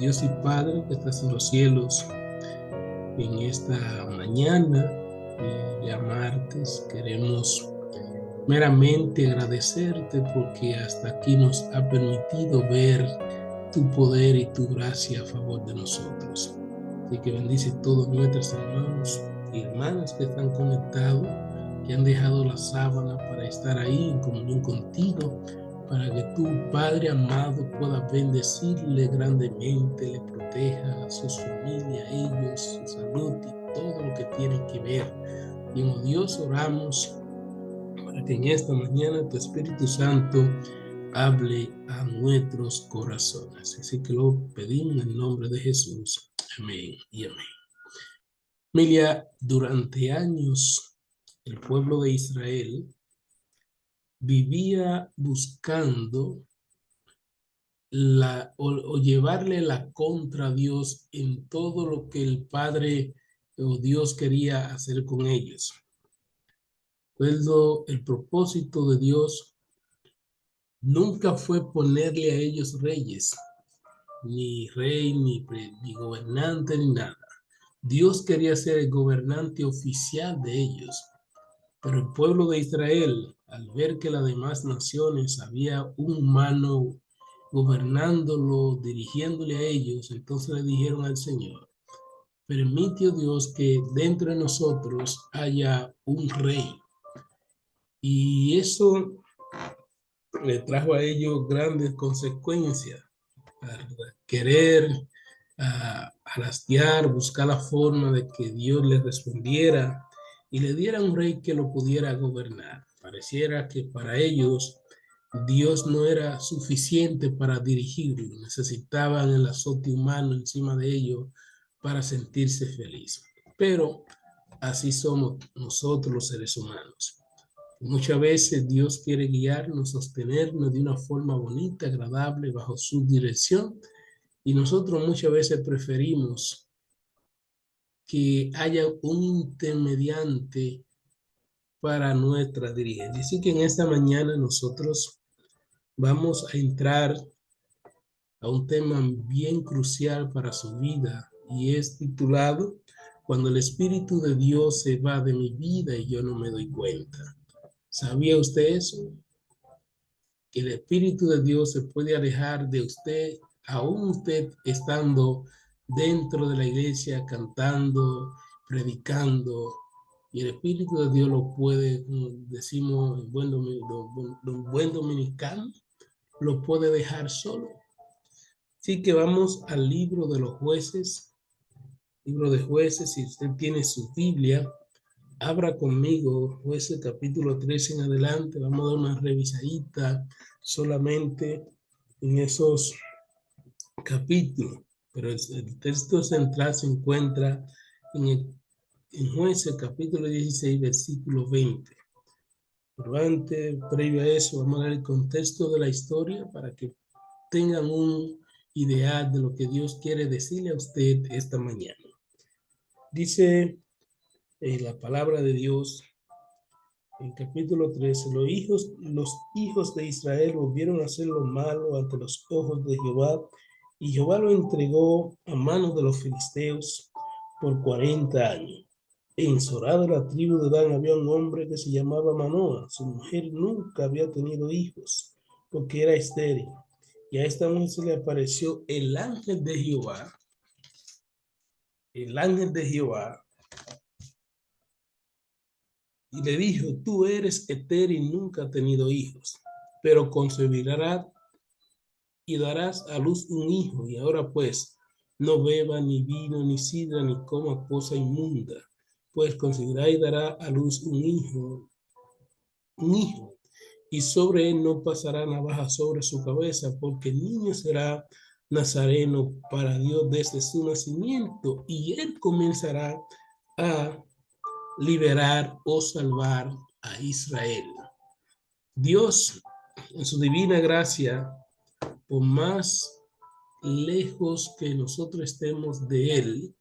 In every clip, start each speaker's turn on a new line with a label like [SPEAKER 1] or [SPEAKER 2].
[SPEAKER 1] Dios y Padre que estás en los cielos, en esta mañana, ya martes, queremos meramente agradecerte porque hasta aquí nos ha permitido ver tu poder y tu gracia a favor de nosotros. Así que bendice todos nuestros hermanos y hermanas que están conectados, que han dejado la sábana para estar ahí en comunión contigo, para que tu Padre amado pueda bendecirle grandemente, le proteja a sus familias, a ellos, su salud y todo lo que tienen que ver. Y en Dios oramos para que en esta mañana tu Espíritu Santo hable a nuestros corazones. Así que lo pedimos en el nombre de Jesús. Amén y amén. Familia, durante años el pueblo de Israel vivía buscando o llevarle la contra a Dios en todo lo que el Padre o Dios quería hacer con ellos. El propósito de Dios nunca fue ponerle a ellos reyes, ni rey, ni gobernante, ni nada. Dios quería ser el gobernante oficial de ellos. Pero el pueblo de Israel, al ver que las demás naciones había un humano gobernándolo, dirigiéndole a ellos, entonces le dijeron al Señor: permite, oh Dios, que dentro de nosotros haya un rey. Y eso le trajo a ellos grandes consecuencias. Al querer hastiar, buscar la forma de que Dios les respondiera y le diera un rey que lo pudiera gobernar. Pareciera que para ellos Dios no era suficiente para dirigirlo, necesitaban el azote humano encima de ellos para sentirse felices. Pero así somos nosotros los seres humanos. Muchas veces Dios quiere guiarnos, sostenernos de una forma bonita, agradable, bajo su dirección, y nosotros muchas veces preferimos que haya un intermediante para nuestra dirigencia. Así que en esta mañana nosotros vamos a entrar a un tema bien crucial para su vida, y es titulado Cuando el Espíritu de Dios se va de mi vida y yo no me doy cuenta. ¿Sabía usted eso? Que el Espíritu de Dios se puede alejar de usted, aún usted estando dentro de la iglesia, cantando, predicando, y el Espíritu de Dios lo puede, decimos en buen dominicano, lo puede dejar solo. Así que vamos al libro de los jueces, libro de jueces. Si usted tiene su Biblia, abra conmigo Jueces capítulo 13 en adelante. Vamos a dar una revisadita solamente en esos capítulos, pero el texto central se encuentra en Jueces capítulo 16 versículo 20. Pero antes, previo a eso, vamos a ver el contexto de la historia para que tengan un ideal de lo que Dios quiere decirle a usted esta mañana. Dice la palabra de Dios en capítulo 13: los hijos de Israel volvieron a hacer lo malo ante los ojos de Jehová, y Jehová lo entregó a manos de los filisteos por 40 años. En Sorá de la tribu de Dan había un hombre que se llamaba Manoa. Su mujer nunca había tenido hijos porque era estéril. Y a esta mujer se le apareció el ángel de Jehová, y le dijo: tú eres estéril, nunca has tenido hijos, pero concebirás y darás a luz un hijo, y ahora pues no beba ni vino ni sidra ni coma cosa inmunda, pues concebirá y dará a luz un hijo, y sobre él no pasará navaja sobre su cabeza, porque el niño será nazareno para Dios desde su nacimiento, y él comenzará a liberar o salvar a Israel. Dios, en su divina gracia, por más lejos que nosotros estemos de Él,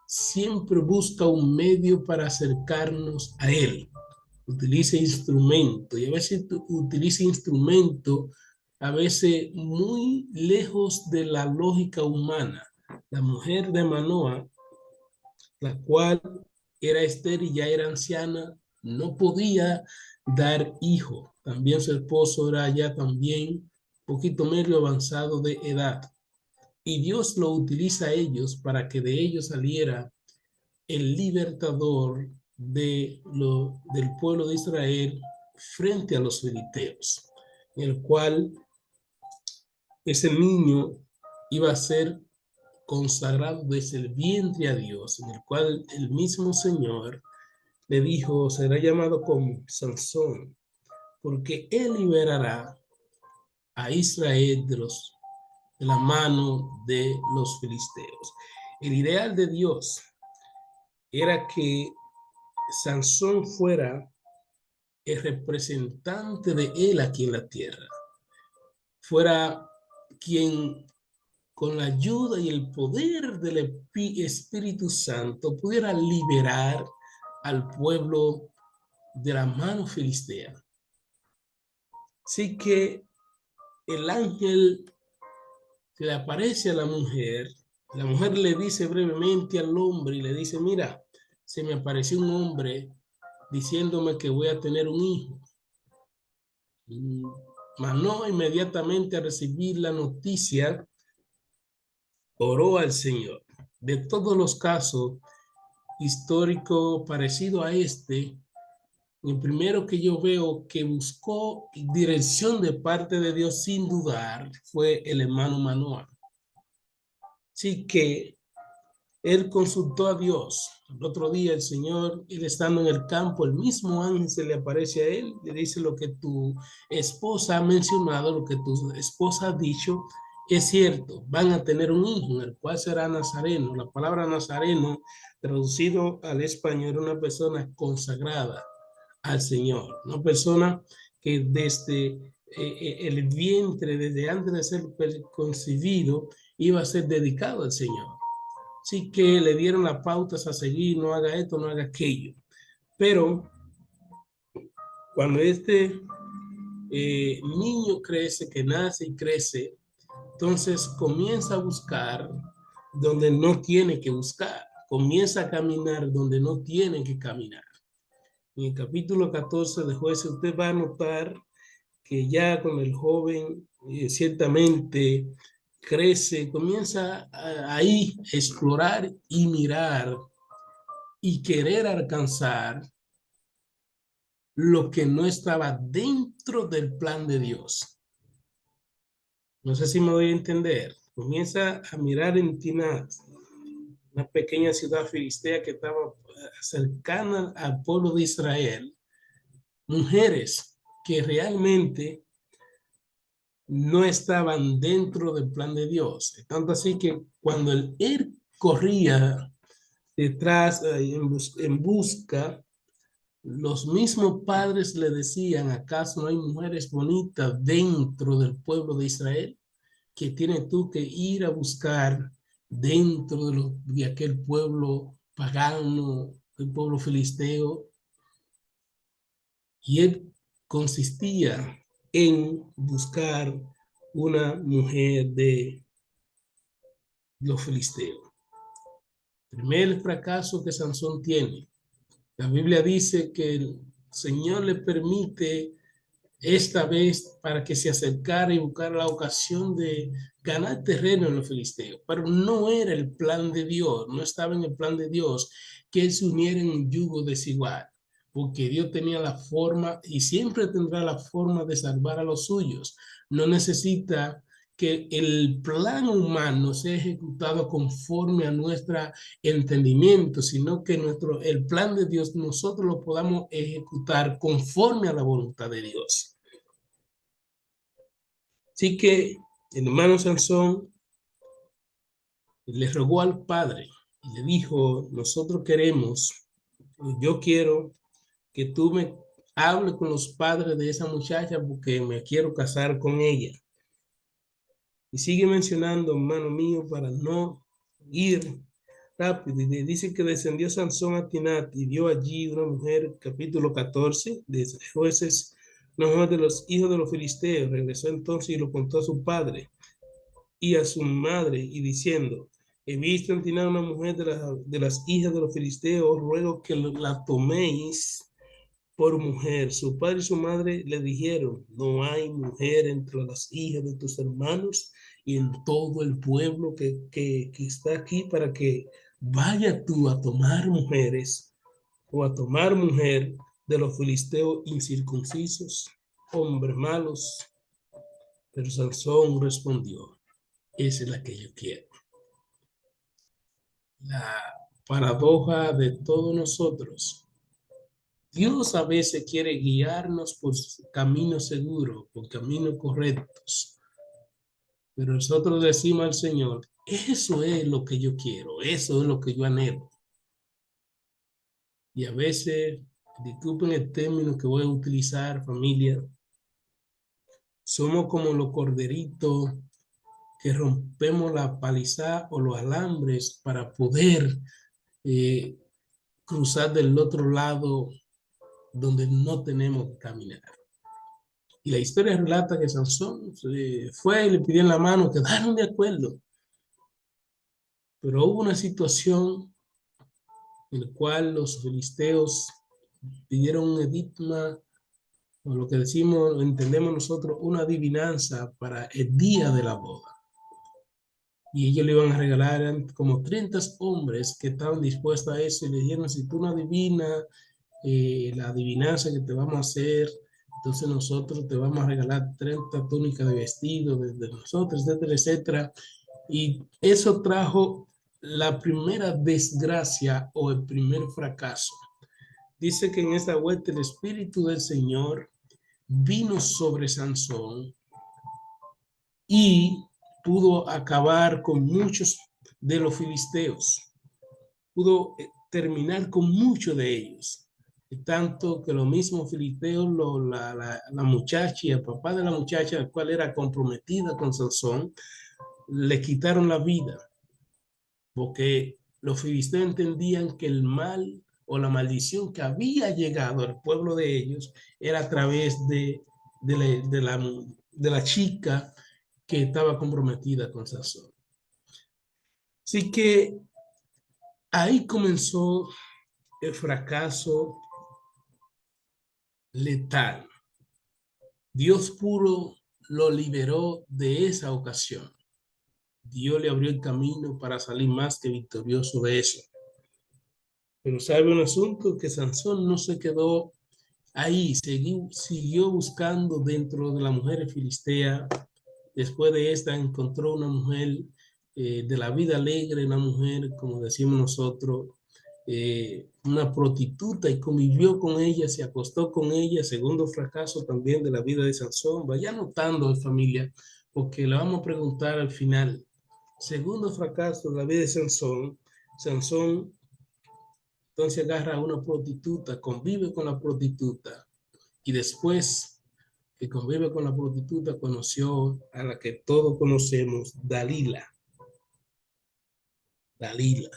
[SPEAKER 1] siempre busca un medio para acercarnos a Él. Utiliza instrumento, y a veces utiliza instrumento a veces muy lejos de la lógica humana. La mujer de Manoa, la cual era estéril, ya era anciana, no podía dar hijo. También su esposo era ya también un poquito medio avanzado de edad. Y Dios lo utiliza a ellos para que de ellos saliera el libertador del pueblo de Israel frente a los filisteos, en el cual ese niño iba a ser consagrado desde el vientre a Dios, en el cual el mismo Señor le dijo, será llamado como Sansón, porque él liberará a Israel de la mano de los filisteos. El ideal de Dios era que Sansón fuera el representante de él aquí en la tierra, fuera quien con la ayuda y el poder del Espíritu Santo pudiera liberar al pueblo de la mano filistea. Así que el ángel que le aparece a la mujer le dice brevemente al hombre y le dice, mira, se me apareció un hombre diciéndome que voy a tener un hijo. Manoa inmediatamente a recibir la noticia, oró al Señor. De todos los casos históricos parecidos a este, el primero que yo veo que buscó dirección de parte de Dios sin dudar fue el hermano Manoa. Así que él consultó a Dios. El otro día el Señor, él estando en el campo, el mismo ángel se le aparece a él, le dice lo que tu esposa ha mencionado, lo que tu esposa ha dicho, es cierto, van a tener un hijo, el cual será nazareno. La palabra nazareno, traducido al español, una persona consagrada al Señor, una persona que desde el vientre, desde antes de ser concebido, iba a ser dedicado al Señor. Sí que le dieron las pautas a seguir, no haga esto, no haga aquello. Pero cuando este niño crece, que nace y crece, entonces comienza a buscar donde no tiene que buscar, comienza a caminar donde no tiene que caminar. En el capítulo 14 de Jueces usted va a notar que ya con el joven ciertamente crece, comienza ahí a explorar y mirar y querer alcanzar lo que no estaba dentro del plan de Dios. No sé si me voy a entender. Comienza a mirar en Timnat, una pequeña ciudad filistea que estaba cercana al pueblo de Israel, mujeres que realmente no estaban dentro del plan de Dios. Tanto así que cuando él corría detrás, en busca, los mismos padres le decían, ¿acaso no hay mujeres bonitas dentro del pueblo de Israel? Que tienes tú que ir a buscar dentro de aquel pueblo pagano, el pueblo filisteo. Y él consistía en buscar una mujer de los filisteos. Primer fracaso que Sansón tiene. La Biblia dice que el Señor le permite esta vez para que se acercara y buscara la ocasión de ganar terreno en los filisteos. Pero no era el plan de Dios, no estaba en el plan de Dios que él se uniera en un yugo desigual, porque Dios tenía la forma y siempre tendrá la forma de salvar a los suyos. No necesita que el plan humano sea ejecutado conforme a nuestro entendimiento, sino que el plan de Dios nosotros lo podamos ejecutar conforme a la voluntad de Dios. Así que el hermano Sansón le rogó al padre y le dijo, nosotros queremos, yo quiero que tú me hables con los padres de esa muchacha porque me quiero casar con ella. Y sigue mencionando, hermano mío, para no ir rápido. Y dice que descendió Sansón a Timnat y vio allí una mujer, capítulo 14 de Jueces una mujer de los hijos de los filisteos. Regresó entonces y lo contó a su padre y a su madre, y diciendo: he visto en Timnat una mujer de las hijas de los filisteos, os ruego que la toméis por mujer. Su padre y su madre le dijeron: no hay mujer entre las hijas de tus hermanos y en todo el pueblo que está aquí para que vaya tú a tomar mujeres o a tomar mujer de los filisteos incircuncisos, hombres malos. Pero Sansón respondió: esa es la que yo quiero. La paradoja de todos nosotros. Dios a veces quiere guiarnos por caminos seguros, por caminos correctos, pero nosotros decimos al Señor: eso es lo que yo quiero, eso es lo que yo anhelo. Y a veces, disculpen el término que voy a utilizar, familia, somos como los corderitos que rompemos la palizada o los alambres para poder cruzar del otro lado donde no tenemos que caminar. Y la historia relata que Sansón fue y le pidió en la mano, quedaron de acuerdo. Pero hubo una situación en la cual los filisteos pidieron un edicto, o lo que decimos, entendemos nosotros, una adivinanza para el día de la boda. Y ellos le iban a regalar, eran como 30 hombres que estaban dispuestos a eso, y le dijeron: si tú no adivinas la adivinanza que te vamos a hacer, entonces nosotros te vamos a regalar 30 túnicas de vestido de nosotros, etcétera, etcétera. Y eso trajo la primera desgracia o el primer fracaso. Dice que en esta vuelta el Espíritu del Señor vino sobre Sansón y pudo acabar con muchos de los filisteos. Pudo terminar con muchos de ellos. Tanto que los mismos filisteos, la muchacha y el papá de la muchacha, la cual era comprometida con Sansón, le quitaron la vida, porque los filisteos entendían que el mal o la maldición que había llegado al pueblo de ellos era a través de la chica que estaba comprometida con Sansón. Así que ahí comenzó el fracaso letal. Dios puro lo liberó de esa ocasión. Dios le abrió el camino para salir más que victorioso de eso. Pero sabe un asunto, que Sansón no se quedó ahí, siguió buscando dentro de la mujer filistea. Después de esta encontró una mujer de la vida alegre, una mujer, como decimos nosotros, una prostituta, y convivió con ella, se acostó con ella. Segundo fracaso también de la vida de Sansón. Vaya anotando, familia, porque le vamos a preguntar al final. Segundo fracaso de la vida de Sansón. Sansón entonces agarra a una prostituta, convive con la prostituta, y después que convive con la prostituta conoció a la que todos conocemos, Dalila. Dalila.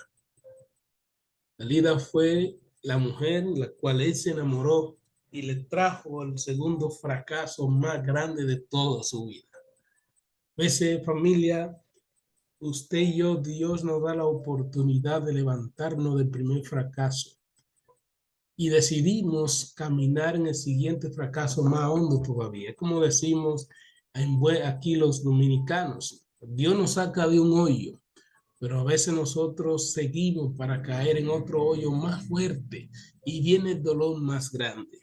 [SPEAKER 1] Dalila fue la mujer la cual él se enamoró y le trajo el segundo fracaso más grande de toda su vida. A veces, familia, usted y yo, Dios nos da la oportunidad de levantarnos del primer fracaso y decidimos caminar en el siguiente fracaso más hondo todavía. Como decimos aquí los dominicanos, Dios nos saca de un hoyo, pero a veces nosotros seguimos para caer en otro hoyo más fuerte y viene el dolor más grande.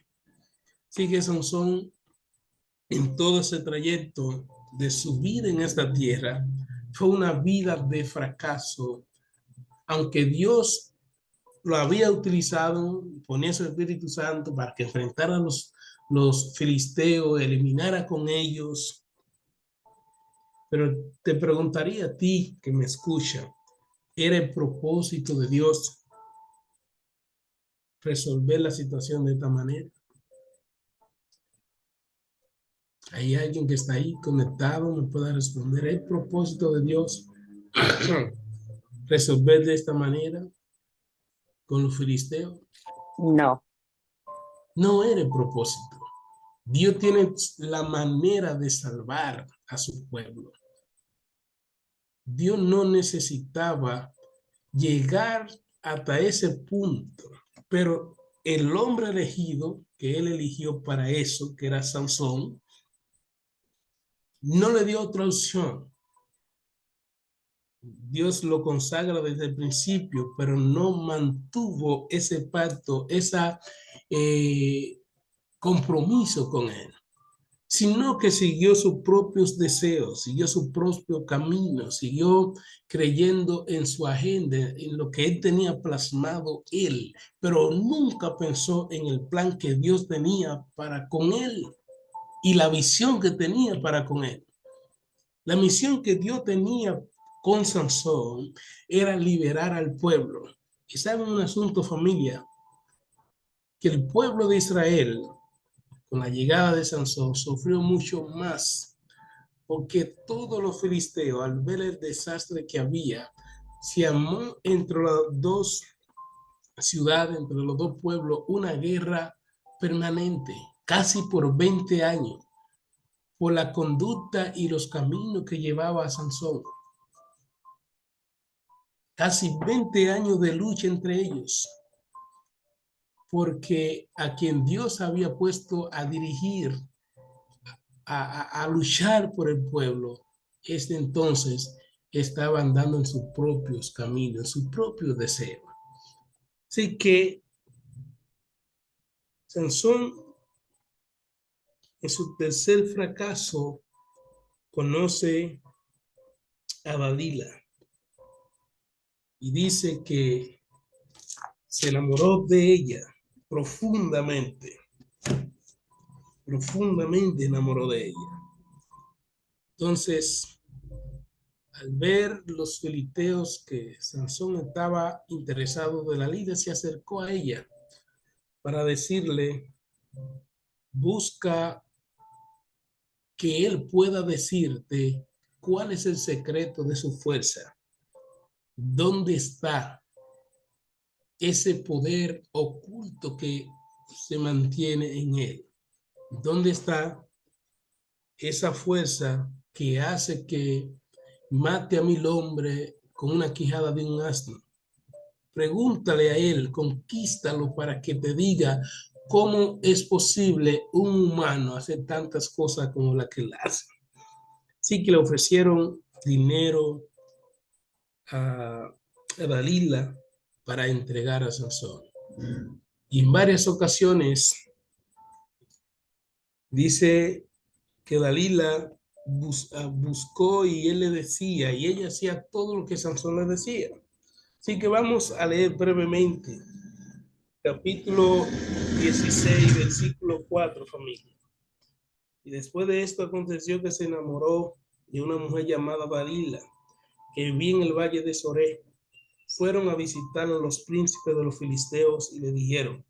[SPEAKER 1] Así que Sansón, en todo ese trayecto de su vida en esta tierra, fue una vida de fracaso, aunque Dios lo había utilizado, ponía su Espíritu Santo para que enfrentara a los filisteos, eliminara con ellos. Pero te preguntaría a ti que me escucha, ¿era el propósito de Dios resolver la situación de esta manera? ¿Hay alguien que está ahí conectado? ¿Me puede responder? ¿Es el propósito de Dios resolver de esta manera con los filisteos?
[SPEAKER 2] No.
[SPEAKER 1] No era el propósito. Dios tiene la manera de salvar a su pueblo. Dios no necesitaba llegar hasta ese punto, pero el hombre elegido, que él eligió para eso, que era Sansón, no le dio otra opción. Dios lo consagra desde el principio, pero no mantuvo ese pacto, ese compromiso con él, sino que siguió sus propios deseos, siguió su propio camino, siguió creyendo en su agenda, en lo que él tenía plasmado él, pero nunca pensó en el plan que Dios tenía para con él y la visión que tenía para con él. La misión que Dios tenía con Sansón era liberar al pueblo. Y saben un asunto, familia, que el pueblo de Israel, con la llegada de Sansón, sufrió mucho más, porque todos los filisteos, al ver el desastre que había, se armó entre las dos ciudades, entre los dos pueblos, una guerra permanente, casi por 20 años, por la conducta y los caminos que llevaba a Sansón. Casi 20 años de lucha entre ellos, porque a quien Dios había puesto a dirigir, a luchar por el pueblo, entonces estaba andando en sus propios caminos, en sus propios deseos. Así que Sansón, en su tercer fracaso, conoce a Dalila y dice que se enamoró de ella profundamente, profundamente enamoró de ella. Entonces, al ver los filisteos que Sansón estaba interesado de Dalila, se acercó a ella para decirle: busca que él pueda decirte cuál es el secreto de su fuerza, dónde está ese poder oculto que se mantiene en él, dónde está esa fuerza que hace que mate a 1000 hombres con una quijada de un asno. Pregúntale a él, conquístalo para que te diga cómo es posible un humano hacer tantas cosas como la que él hace. Así que le ofrecieron dinero a Dalila para entregar a Sansón. Y en varias ocasiones dice que Dalila buscó y él le decía, y ella hacía todo lo que Sansón le decía. Así que vamos a leer brevemente capítulo 16, versículo 4, familia. Y después de esto aconteció que se enamoró de una mujer llamada Dalila, que vivía en el valle de Soré. Fueron a visitarlo los príncipes de los filisteos y le dijeron: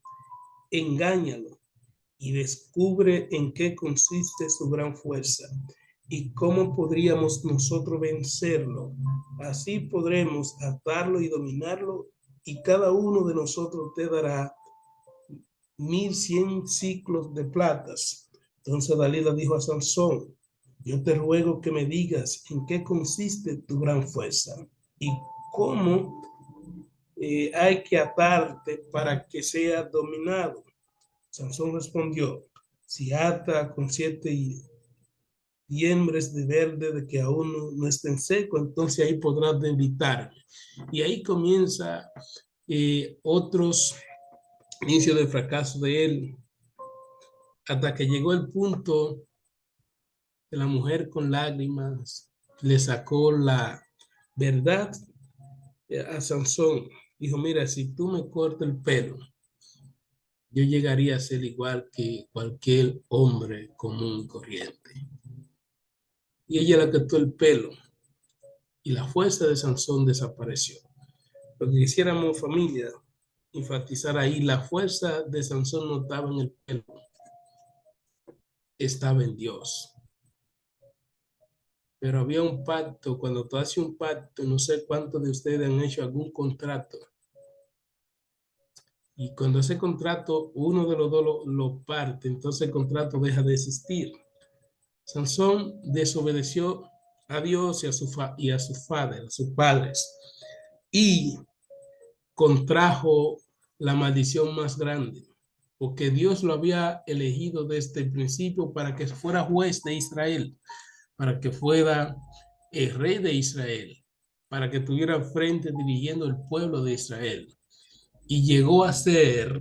[SPEAKER 1] engáñalo y descubre en qué consiste su gran fuerza y cómo podríamos nosotros vencerlo. Así podremos atarlo y dominarlo, y cada uno de nosotros te dará 1100 ciclos de platas. Entonces Dalila dijo a Sansón: yo te ruego que me digas en qué consiste tu gran fuerza y cómo hay que atarte para que sea dominado. Sansón respondió: si ata con 7 diembres de verde de que aún no estén secos, entonces ahí podrás debilitarme. Y ahí comienza otros inicios del fracaso de él, hasta que llegó el punto de la mujer con lágrimas le sacó la verdad a Sansón. Dijo: mira, si tú me cortas el pelo, yo llegaría a ser igual que cualquier hombre común y corriente. Y ella le cortó el pelo y la fuerza de Sansón desapareció. Lo que quisiéramos, familia, enfatizar ahí: la fuerza de Sansón no estaba en el pelo, estaba en Dios. Pero había un pacto. Cuando tú haces un pacto, no sé cuántos de ustedes han hecho algún contrato, Y cuando ese contrato, uno de los dos lo parte, entonces el contrato deja de existir. Sansón desobedeció a Dios y a sus padres, y contrajo la maldición más grande, porque Dios lo había elegido desde el principio para que fuera juez de Israel, para que fuera el rey de Israel, para que tuviera frente dirigiendo el pueblo de Israel. Y llegó a ser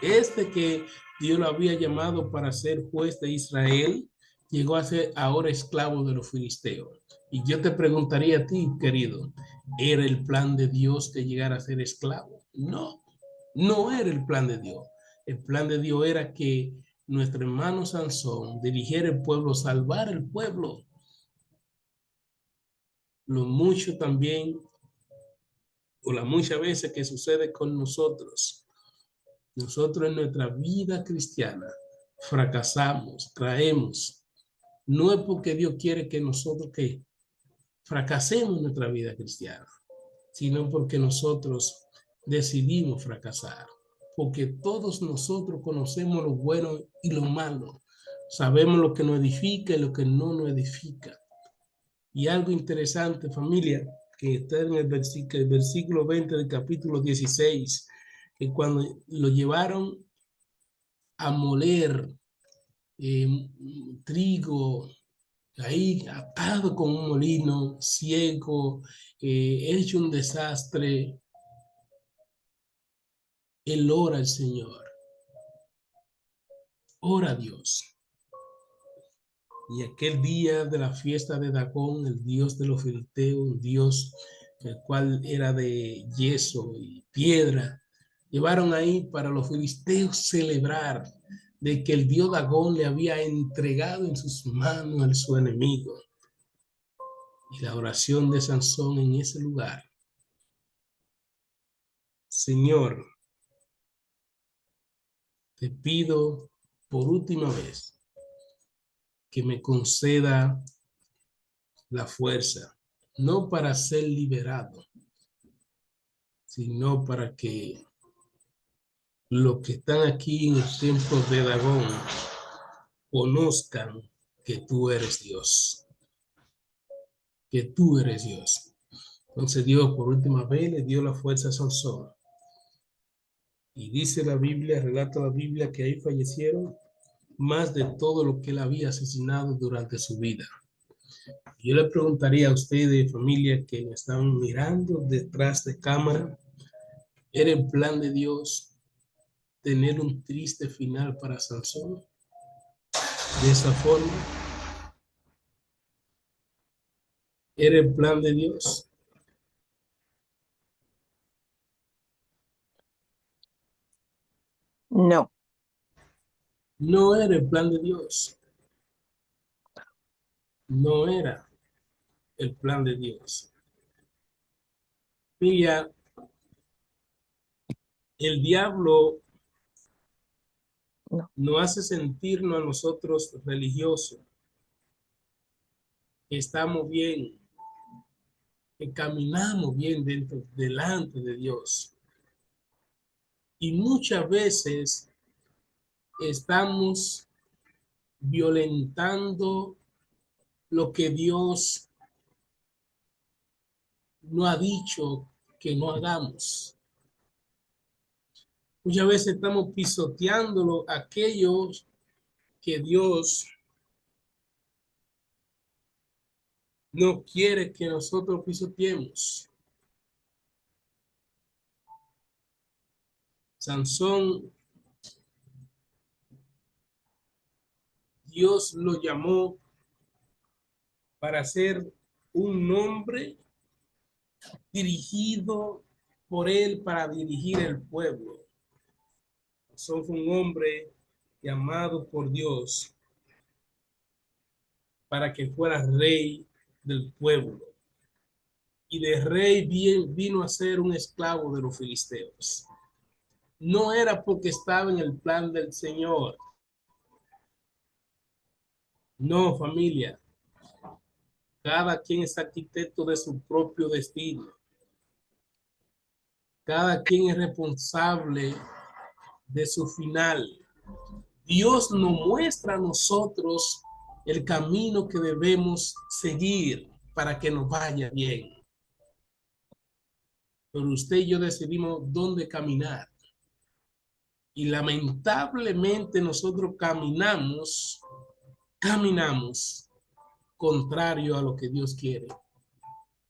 [SPEAKER 1] este que Dios lo había llamado para ser juez de Israel, llegó a ser ahora esclavo de los filisteos. Y yo te preguntaría a ti, querido, ¿era el plan de Dios que llegara a ser esclavo? No, no era el plan de Dios. El plan de Dios era que nuestro hermano Sansón dirigiera el pueblo, salvar el pueblo. Lo mucho también, o las muchas veces que sucede con nosotros en nuestra vida cristiana fracasamos, caemos. No es porque Dios quiere que nosotros que fracasemos en nuestra vida cristiana, sino porque nosotros decidimos fracasar. Porque todos nosotros conocemos lo bueno y lo malo. Sabemos lo que nos edifica y lo que no nos edifica. Y algo interesante, familia, que está en el versículo 20 del capítulo 16, que cuando lo llevaron a moler trigo, ahí atado con un molino, ciego, hecho un desastre, él ora al Señor, ora a Dios. Y aquel día de la fiesta de Dagón, el dios de los filisteos, un dios el cual era de yeso y piedra, llevaron ahí para los filisteos celebrar de que el dios Dagón le había entregado en sus manos a su enemigo. Y la oración de Sansón en ese lugar: Señor, te pido por última vez que me conceda la fuerza, no para ser liberado, sino para que los que están aquí en el templo de Dagón conozcan que tú eres Dios, que tú eres Dios. Entonces Dios por última vez le dio la fuerza a Sansón. Y dice la Biblia, relata la Biblia, que ahí fallecieron más de todo lo que él había asesinado durante su vida. Yo le preguntaría a ustedes, familia, que me están mirando detrás de cámara, ¿era el plan de Dios tener un triste final para Sansón? De esa forma, ¿era el plan de Dios?
[SPEAKER 2] No.
[SPEAKER 1] No era el plan de Dios. No era el plan de Dios. Mira, el diablo
[SPEAKER 2] No.
[SPEAKER 1] nos hace sentirnos a nosotros religiosos, que estamos bien, que caminamos bien delante de Dios. Y muchas veces estamos violentando lo que Dios no ha dicho que no hagamos. Muchas veces estamos pisoteándolo aquellos que Dios no quiere que nosotros pisoteemos. Sansón, Dios lo llamó para ser un hombre dirigido por él para dirigir el pueblo. Sansón fue un hombre llamado por Dios para que fuera rey del pueblo. Y de rey vino a ser un esclavo de los filisteos. No era porque estaba en el plan del Señor. No, familia. Cada quien es arquitecto de su propio destino. Cada quien es responsable de su final. Dios nos muestra a nosotros el camino que debemos seguir para que nos vaya bien. Pero usted y yo decidimos dónde caminar. Y lamentablemente nosotros caminamos contrario a lo que Dios quiere.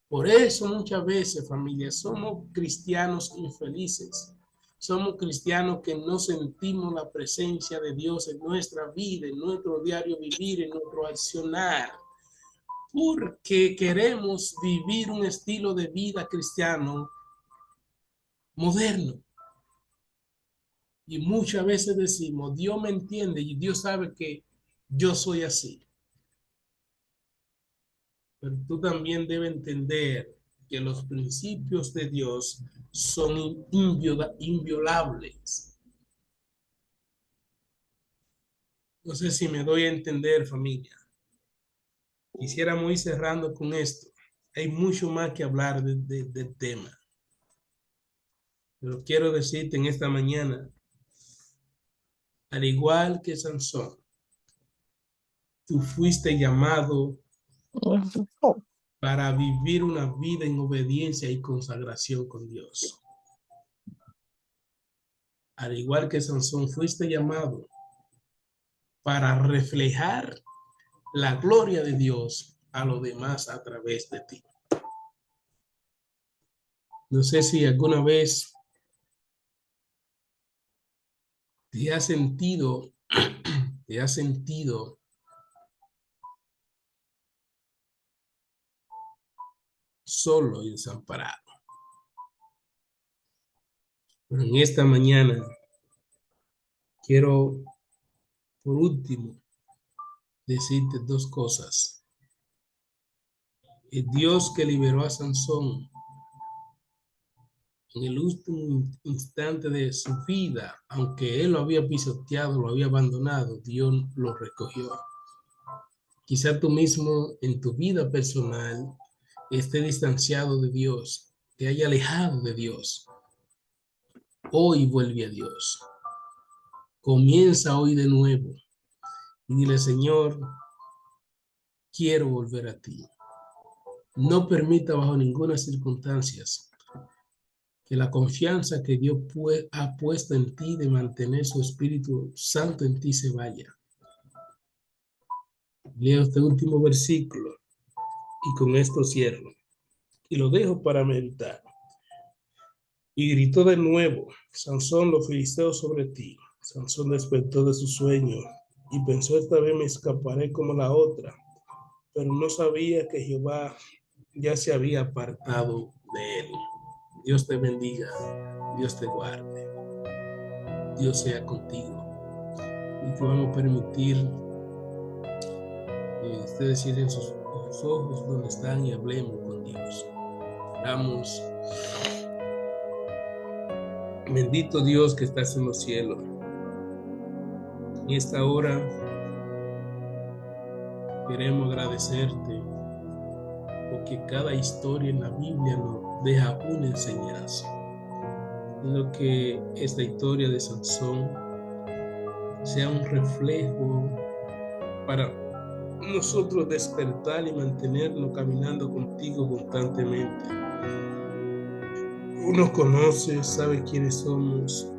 [SPEAKER 1] Por eso muchas veces, familia, somos cristianos infelices. Somos cristianos que no sentimos la presencia de Dios en nuestra vida, en nuestro diario vivir, en nuestro accionar, porque queremos vivir un estilo de vida cristiano moderno. Y muchas veces decimos, Dios me entiende y Dios sabe que yo soy así. Pero tú también debes entender que los principios de Dios son inviolables. No sé si me doy a entender, familia. Quisiéramos ir cerrando con esto. Hay mucho más que hablar del tema. Pero quiero decirte en esta mañana, al igual que Sansón, tú fuiste llamado para vivir una vida en obediencia y consagración con Dios. Al igual que Sansón, fuiste llamado para reflejar la gloria de Dios a los demás a través de ti. No sé si alguna vez te has sentido solo y desamparado. Pero en esta mañana quiero, por último, decirte dos cosas. El Dios que liberó a Sansón en el último instante de su vida, aunque él lo había pisoteado, lo había abandonado, Dios lo recogió. Quizá tú mismo en tu vida personal esté distanciado de Dios, te haya alejado de Dios. Hoy vuelve a Dios. Comienza hoy de nuevo y dile, Señor, quiero volver a ti. No permita bajo ninguna circunstancia que la confianza que Dios ha puesto en ti de mantener su Espíritu Santo en ti se vaya. Leo este último versículo y con esto cierro. Y lo dejo para meditar. Y gritó de nuevo, Sansón, los filisteos sobre ti. Sansón despertó de su sueño y pensó, esta vez me escaparé como la otra. Pero no sabía que Jehová ya se había apartado de él. Dios te bendiga, Dios te guarde, Dios sea contigo. Y te vamos a permitir que ustedes cierren sus ojos donde están y hablemos con Dios. Oramos. Bendito Dios que estás en los cielos. En esta hora queremos agradecerte porque cada historia en la Biblia nos deja una enseñanza. Lo que esta historia de Sansón sea un reflejo para nosotros despertar y mantenernos caminando contigo constantemente. Uno conoce, sabe quiénes somos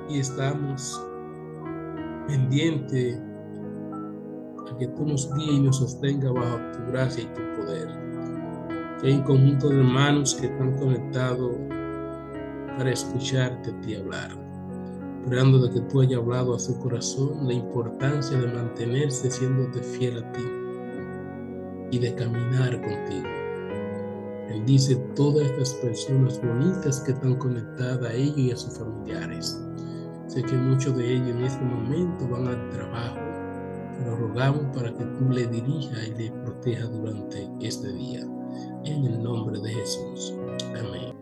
[SPEAKER 1] y estamos pendientes a que tú nos guíes y nos sostenga bajo tu gracia y tu poder. Que hay un conjunto de hermanos que están conectados para escucharte a ti hablar, esperando de que tú hayas hablado a su corazón la importancia de mantenerse siéndote fiel a ti y de caminar contigo. Bendice todas estas personas bonitas que están conectadas a ellos y a sus familiares. Sé que muchos de ellos en este momento van al trabajo, pero rogamos para que tú le dirijas y le protejas durante este día. En el nombre de Jesús. Amén.